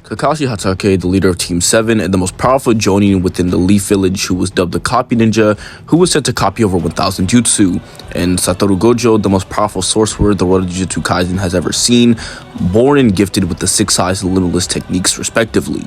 Kakashi Hatake, the leader of Team 7 and the most powerful Jonin within the Leaf Village, who was dubbed the Copy Ninja, who was said to copy over 1000 jutsu, and Satoru Gojo, the most powerful sorcerer the world of Jujutsu Kaisen has ever seen, born and gifted with the 6 eyes and limitless techniques respectively.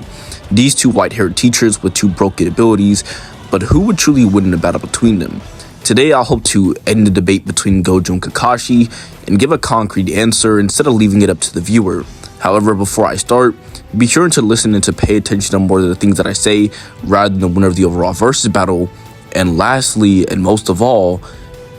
These two white-haired teachers with 2 broken abilities, but who would truly win in a battle between them? Today I hope to end the debate between Gojo and Kakashi and give a concrete answer instead of leaving it up to the viewer. However, before I start, be sure to listen and to pay attention to more of the things that I say rather than the winner of the overall versus battle. And lastly, and most of all,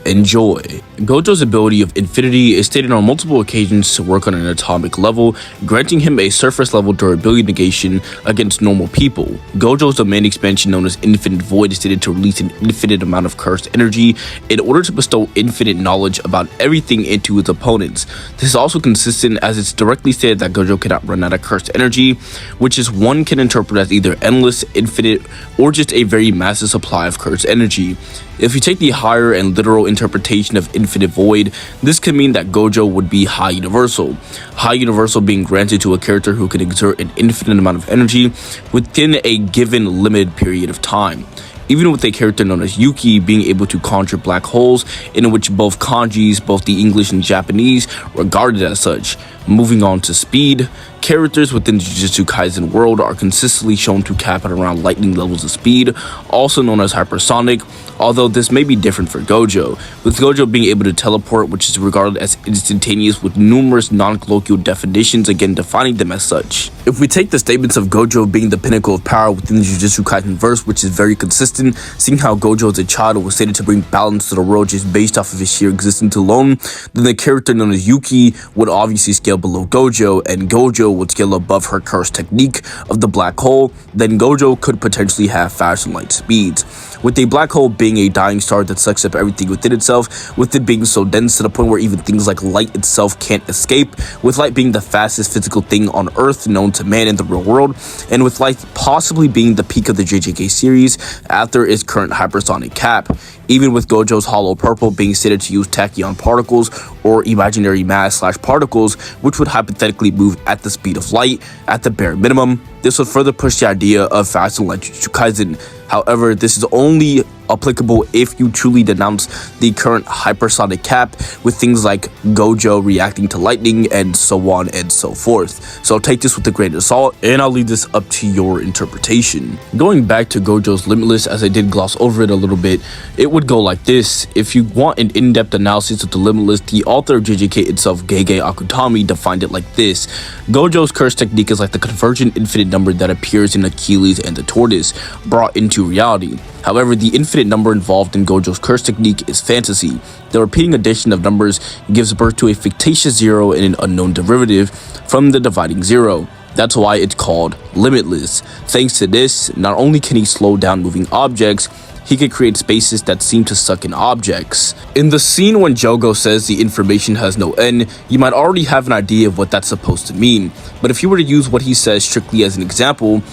enjoy. Gojo's ability of Infinity is stated on multiple occasions to work on an atomic level, granting him a surface level durability negation against normal people. Gojo's domain expansion known as Infinite Void is stated to release an infinite amount of cursed energy in order to bestow infinite knowledge about everything into his opponents. This is also consistent as it's directly stated that Gojo cannot run out of cursed energy, which is one can interpret as either endless, infinite, or just a very massive supply of cursed energy. If you take the higher and literal interpretation of Infinite Void, this could mean that Gojo would be High Universal. High Universal being granted to a character who can exert an infinite amount of energy within a given limited period of time. Even with a character known as Yuki being able to conjure black holes, in which both kanjis, both the English and Japanese, regarded as such. Moving on to speed, characters within the Jujutsu Kaisen world are consistently shown to cap at around lightning levels of speed, also known as hypersonic, although this may be different for Gojo, with Gojo being able to teleport, which is regarded as instantaneous with numerous non-colloquial definitions again defining them as such. If we take the statements of Gojo being the pinnacle of power within the Jujutsu Kaisen verse, which is very consistent, seeing how Gojo as a child was stated to bring balance to the world just based off of his sheer existence alone, then the character known as Yuki would obviously scale below Gojo, and Gojo would scale above her cursed technique of the black hole. Then Gojo could potentially have fast and light speeds, with a black hole being a dying star that sucks up everything within itself, with it being so dense to the point where even things like light itself can't escape, with light being the fastest physical thing on Earth known to man in the real world, and with light possibly being the peak of the JJK series after its current hypersonic cap, even with Gojo's hollow purple being stated to use tachyon particles or imaginary mass / particles, which would hypothetically move at the speed of light at the bare minimum. This would further push the idea of fast and light Jujutsu Kaisen. However, this is only applicable if you truly denounce the current hypersonic cap, with things like Gojo reacting to lightning and so on and so forth. So take this with a grain of salt, and I'll leave this up to your interpretation. Going back to Gojo's Limitless, as I did gloss over it a little bit, it would go like this. If you want an in-depth analysis of the Limitless, the author of JJK itself, Gege Akutami, defined it like this. Gojo's curse technique is like the convergent infinite number that appears in Achilles and the tortoise, brought into reality. However, the infinite number involved in Gojo's curse technique is fantasy. The repeating addition of numbers gives birth to a fictitious zero and an unknown derivative from the dividing zero. That's why it's called Limitless. Thanks to this, not only can he slow down moving objects, he could create spaces that seem to suck in objects. In the scene when Jogo says the information has no end, you might already have an idea of what that's supposed to mean. But if you were to use what he says strictly as an example,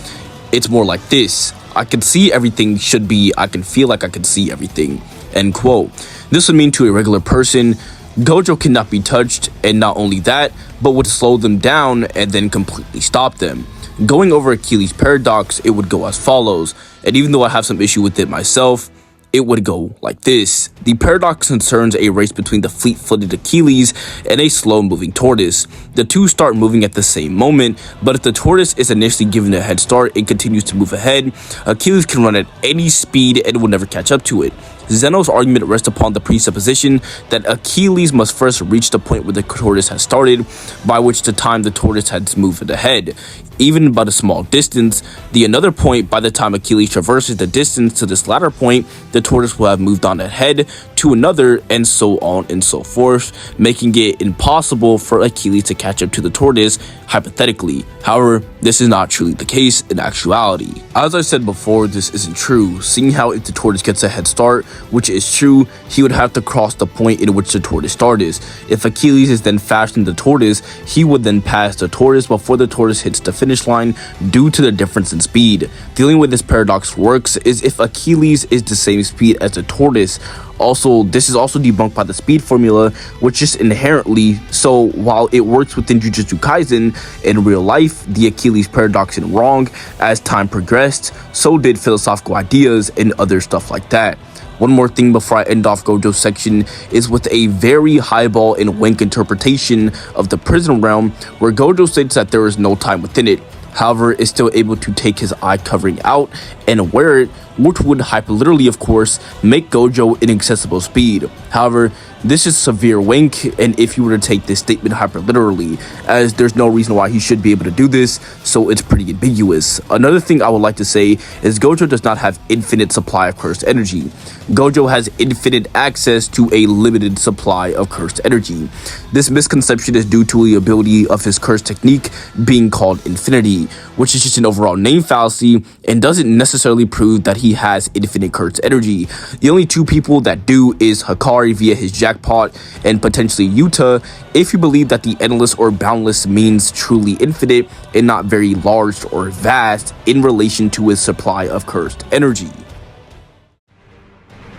it's more like this. I can see everything should be, I can feel like I can see everything. End quote. This would mean to a regular person, Gojo cannot be touched, and not only that, but would slow them down and then completely stop them. Going over Achilles' paradox, it would go as follows, and even though I have some issue with it myself, it would go like this. The paradox concerns a race between the fleet-footed Achilles and a slow-moving tortoise. The two start moving at the same moment, but if the tortoise is initially given a head start and continues to move ahead, Achilles can run at any speed and will never catch up to it. Zeno's argument rests upon the presupposition that Achilles must first reach the point where the tortoise has started, by which the time the tortoise has moved ahead, even but a small distance. The another point, by the time Achilles traverses the distance to this latter point, the tortoise will have moved on ahead to another, and so on and so forth, making it impossible for Achilles to catch up to the tortoise, hypothetically. However, this is not truly the case in actuality. As I said before, this isn't true, seeing how if the tortoise gets a head start, which is true, he would have to cross the point in which the tortoise started. If Achilles is then faster than the tortoise, he would then pass the tortoise before the tortoise hits the finish line due to the difference in speed. The only way this paradox works is if Achilles is the same speed as the tortoise, Also, this is also debunked by the speed formula, which is inherently so. While it works within Jujutsu Kaisen, in real life, the Achilles paradox went wrong. As time progressed, so did philosophical ideas and other stuff like that. One more thing before I end off Gojo's section is with a very highball and wink interpretation of the prison realm, where Gojo states that there is no time within it. However, is still able to take his eye covering out and wear it, which would hyperliterally, of course, make Gojo inaccessible speed. However, this is severe wink, and if you were to take this statement hyperliterally, as there's no reason why he should be able to do this, so it's pretty ambiguous. Another thing I would like to say is Gojo does not have infinite supply of cursed energy. Gojo has infinite access to a limited supply of cursed energy. This misconception is due to the ability of his cursed technique being called infinity, which is just an overall name fallacy and doesn't necessarily prove that he has infinite cursed energy. The only two people that do is Hikari via his jackpot and potentially Yuta, if you believe that the endless or boundless means truly infinite and not very large or vast in relation to his supply of cursed energy.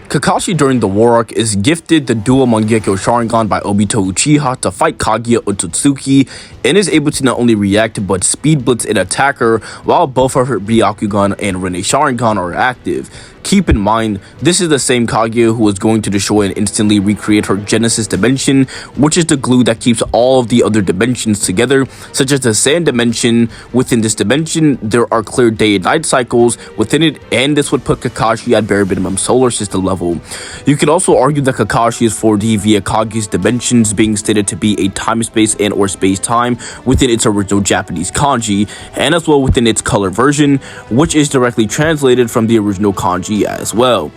Kakashi during the War Arc is gifted the dual Mangekyo Sharingan by Obito Uchiha to fight Kaguya Otsutsuki and is able to not only react but speed blitz an attacker while both of her Byakugan and Rinne Sharingan are active. Keep in mind, this is the same Kaguya who is going to destroy and instantly recreate her Genesis dimension, which is the glue that keeps all of the other dimensions together, such as the sand dimension. Within this dimension, there are clear day and night cycles within it, and this would put Kakashi at bare minimum solar system level. You could also argue that Kakashi is 4D via Kaguya's dimensions being stated to be a time-space and or space-time within its original Japanese kanji, and as well within its color version, which is directly translated from the original kanji as well.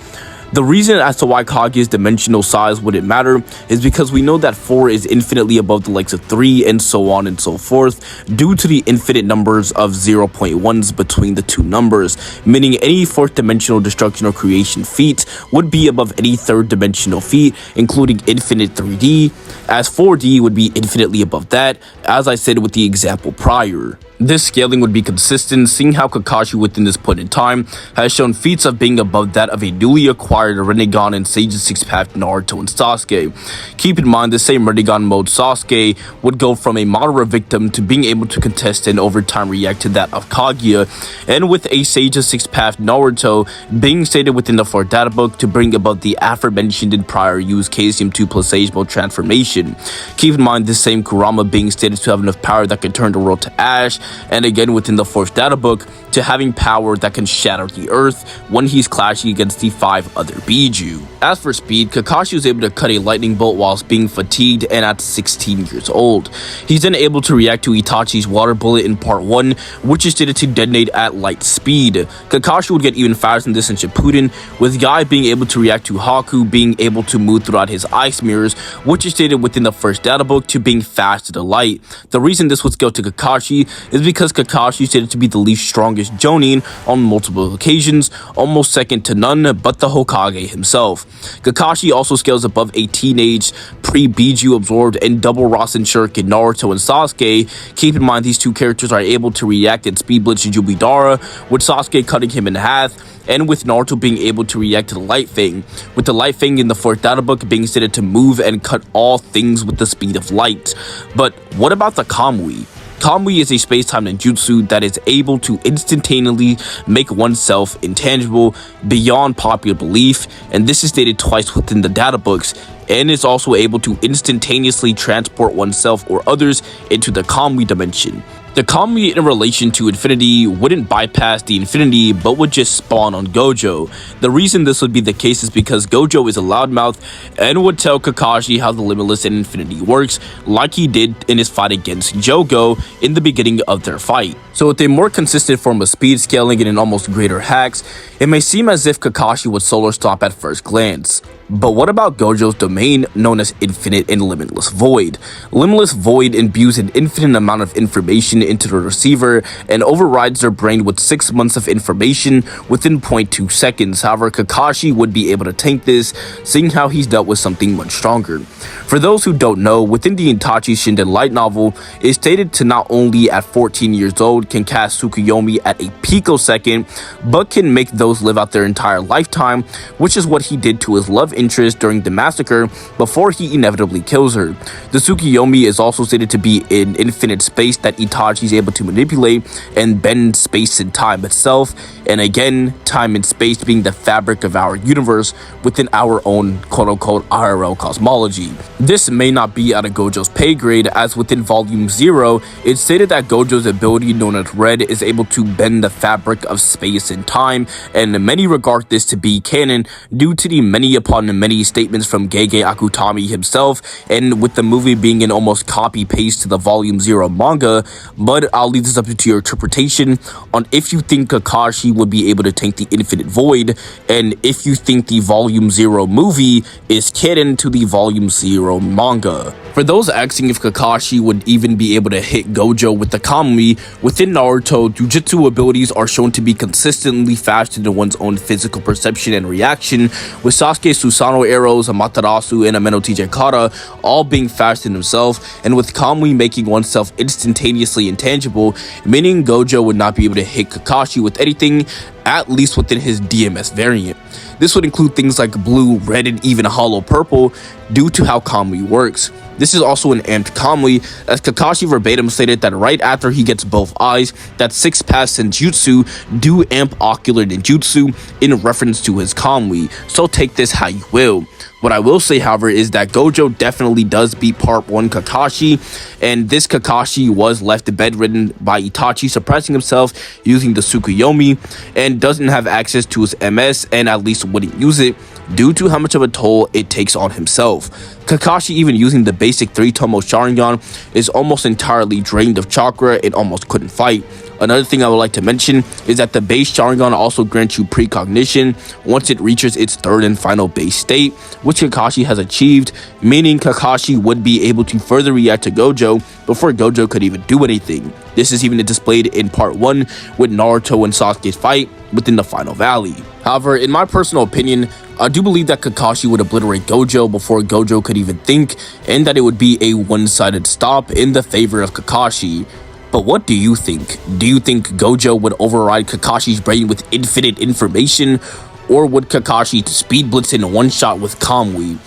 The reason as to why Kaguya's dimensional size wouldn't matter is because we know that 4 is infinitely above the likes of 3 and so on and so forth due to the infinite numbers of 0.1s between the two numbers, meaning any 4th dimensional destruction or creation feat would be above any 3rd dimensional feat, including infinite 3D, as 4D would be infinitely above that, as I said with the example prior. This scaling would be consistent, seeing how Kakashi within this point in time has shown feats of being above that of a newly acquired Rinnegan and Sage's 6th Path Naruto and Sasuke. Keep in mind, the same Rinnegan mode Sasuke would go from a moderate victim to being able to contest and over time react to that of Kaguya, and with a Sage's 6th Path Naruto being stated within the 4th data book to bring about the aforementioned and prior used Caesium 2 plus Sage mode transformation. Keep in mind, this same Kurama being stated to have enough power that can turn the world to ash, and again within the 4th data book to having power that can shatter the earth when he's clashing against the 5 other Biju. As for speed, Kakashi was able to cut a lightning bolt whilst being fatigued and at 16 years old. He's then able to react to Itachi's water bullet in part 1, which is stated to detonate at light speed. Kakashi would get even faster than this in Shippuden, with Guy being able to react to Haku being able to move throughout his ice mirrors, which is stated within the 1st data book to being fast to the light. The reason this would scale to Kakashi is because Kakashi is stated to be the least strongest Jonin on multiple occasions, almost second to none but the Hokage himself. Kakashi also scales above a teenage pre-Biju absorbed and double Rasen Shuriken Naruto and Sasuke. Keep in mind, these two characters are able to react at Speed Blitz Jubidara, with Sasuke cutting him in half, and with Naruto being able to react to the Light Fang, with the Light Fang in the 4th data book being stated to move and cut all things with the speed of light. But what about the Kamui? Kamui is a space-time ninjutsu that is able to instantaneously make oneself intangible beyond popular belief, and this is stated twice within the data books, and is also able to instantaneously transport oneself or others into the Kamui dimension. The Kamui in relation to infinity wouldn't bypass the infinity but would just spawn on Gojo. The reason this would be the case is because Gojo is a loudmouth and would tell Kakashi how the limitless and infinity works, like he did in his fight against Jogo in the beginning of their fight. So with a more consistent form of speed scaling and an almost greater hacks, it may seem as if Kakashi would solar stomp at first glance. But what about Gojo's domain known as Infinite and Limitless Void? Limitless Void imbues an infinite amount of information into the receiver and overrides their brain with 6 months of information within 0.2 seconds. However, Kakashi would be able to tank this, seeing how he's dealt with something much stronger. For those who don't know, within the Itachi Shinden light novel, it's stated to not only at 14 years old can cast Tsukuyomi at a picosecond, but can make those heroes live out their entire lifetime, which is what he did to his love interest during the massacre before he inevitably kills her. The Tsukuyomi is also stated to be in infinite space that Itachi is able to manipulate and bend space and time itself, and again, time and space being the fabric of our universe within our own quote-unquote IRL cosmology. This may not be out of Gojo's pay grade, as within Volume 0, it's stated that Gojo's ability known as Red is able to bend the fabric of space and time, and many regard this to be canon due to the many upon many statements from Gege Akutami himself, and with the movie being an almost copy-paste to the Volume 0 manga. But I'll leave this up to your interpretation on if you think Kakashi would be able to tank the Infinite Void, and if you think the Volume 0 movie is canon to the Volume 0 manga. For those asking if Kakashi would even be able to hit Gojo with the Kamui, within Naruto, Jujutsu abilities are shown to be consistently faster than one's own physical perception and reaction, with Sasuke's Susanoo arrows, Amaterasu, and Ameno TJ Kara all being faster than himself, and with Kamui making oneself instantaneously intangible, meaning Gojo would not be able to hit Kakashi with anything, at least within his DMS variant. This would include things like blue, red, and even hollow purple due to how Kamui works. This is also an amped Kamui, as Kakashi verbatim stated that right after he gets both eyes, that 6 pass Senjutsu do amp ocular ninjutsu in reference to his Kamui, so take this how you will. What I will say, however, is that Gojo definitely does beat Part 1 Kakashi, and this Kakashi was left bedridden by Itachi suppressing himself using the Tsukuyomi, and doesn't have access to his MS, and at least wouldn't use it due to how much of a toll it takes on himself. Kakashi, even using the basic 3-tomo Sharingan, is almost entirely drained of chakra and almost couldn't fight. Another thing I would like to mention is that the base Sharingan also grants you precognition once it reaches its third and final base state, which Kakashi has achieved, meaning Kakashi would be able to further react to Gojo before Gojo could even do anything. This is even displayed in Part 1 with Naruto and Sasuke's fight within the Final Valley. However, in my personal opinion, I do believe that Kakashi would obliterate Gojo before Gojo could even think, and that it would be a one-sided stop in the favor of Kakashi. But what do you think? Do you think Gojo would override Kakashi's brain with infinite information, or would Kakashi speed blitz in one shot with Kamui?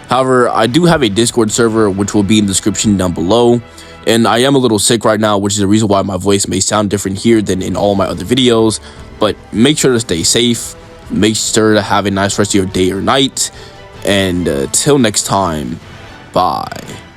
However, I do have a Discord server which will be in the description down below, and I am a little sick right now, which is the reason why my voice may sound different here than in all my other videos. But make sure to stay safe, make sure to have a nice rest of your day or night, and till next time, bye.